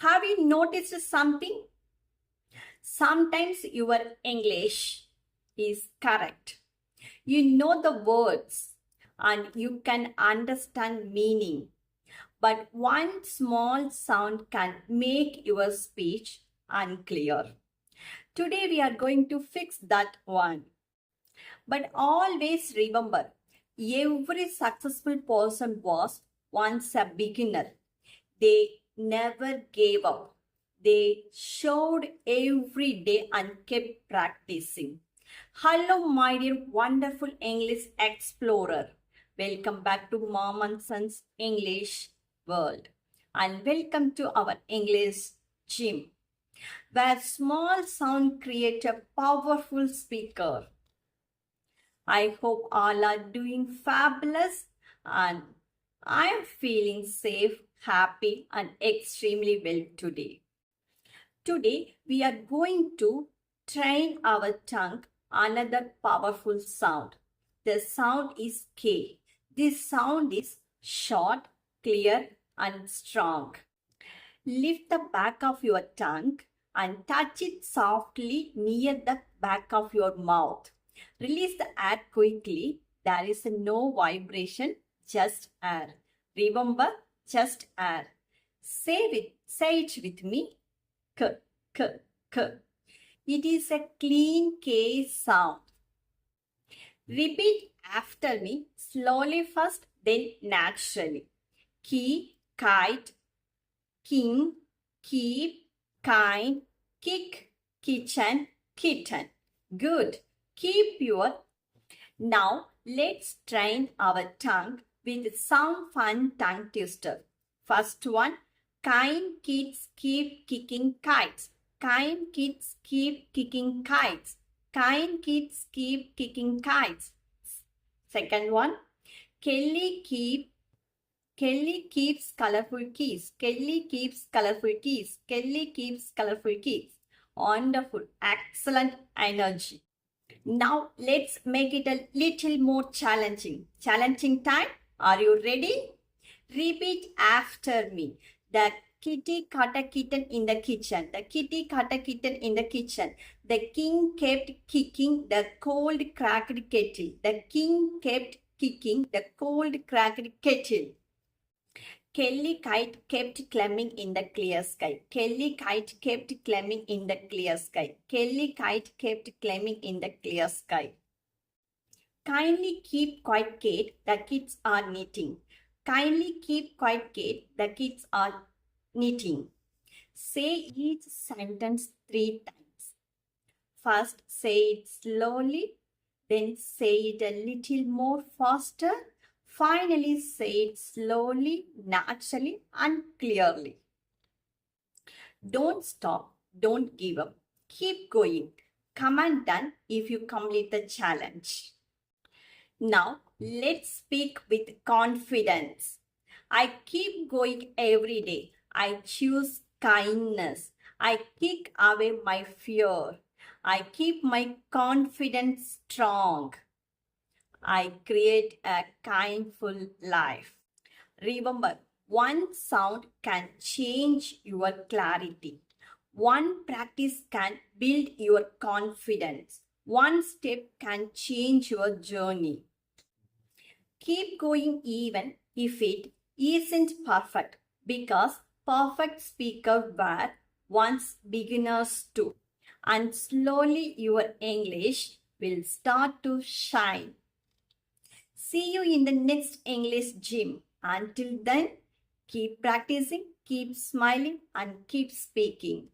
Have you noticed something? Sometimes your English is correct. You know the words and you can understand meaning. But one small sound can make your speech unclear. Today we are going to fix that one. But always remember, every successful person was once a beginner. They never gave up. They showed every day and kept practicing. Hello, my dear wonderful English explorer. Welcome back to Mom and Sons English World. And welcome to our English gym, where small sound create a powerful speaker. I hope all are doing fabulous and I am feeling safe, happy, and extremely well today. Today, we are going to train our tongue another powerful sound. The sound is K. This sound is short, clear, and strong. Lift the back of your tongue and touch it softly near the back of your mouth. Release the air quickly. There is no vibration, just air. Remember, just air. Say it with me. K, k, k. It is a clean K sound. Repeat after me slowly first, then naturally. Key, kite, king, keep, kind, kick, kitchen, kitten. Good. Keep your. Now let's train our tongue with some fun tongue twister. First one, kind kids keep kicking kites. Kind kids keep kicking kites. Kind kids keep kicking kites. Second one, Kelly keeps colorful keys. Kelly keeps colorful keys. Kelly keeps colorful keys. Wonderful. Excellent energy. Now let's make it a little more challenging. Challenging time. Are you ready? Repeat after me. The kitty caught a kitten in the kitchen. The kitty caught a kitten in the kitchen. The king kept kicking the cold cracked kettle. The king kept kicking the cold cracked kettle. Kelly kite kept climbing in the clear sky. Kelly kite kept climbing in the clear sky. Kelly kite kept climbing in the clear sky. Kindly keep quiet, Kate. The kids are knitting. Kindly keep quiet, Kate. The kids are knitting. Say each sentence 3 times. First, say it slowly. Then say it a little more faster. Finally, say it slowly, naturally, and clearly. Don't stop. Don't give up. Keep going. Come and done if you complete the challenge. Now, let's speak with confidence. I keep going every day. I choose kindness. I kick away my fear. I keep my confidence strong. I create a kindful life. Remember, one sound can change your clarity. One practice can build your confidence. One step can change your journey. Keep going even if it isn't perfect, because perfect speakers were once beginners too. And slowly your English will start to shine. See you in the next English gym. Until then, keep practicing, keep smiling, and keep speaking.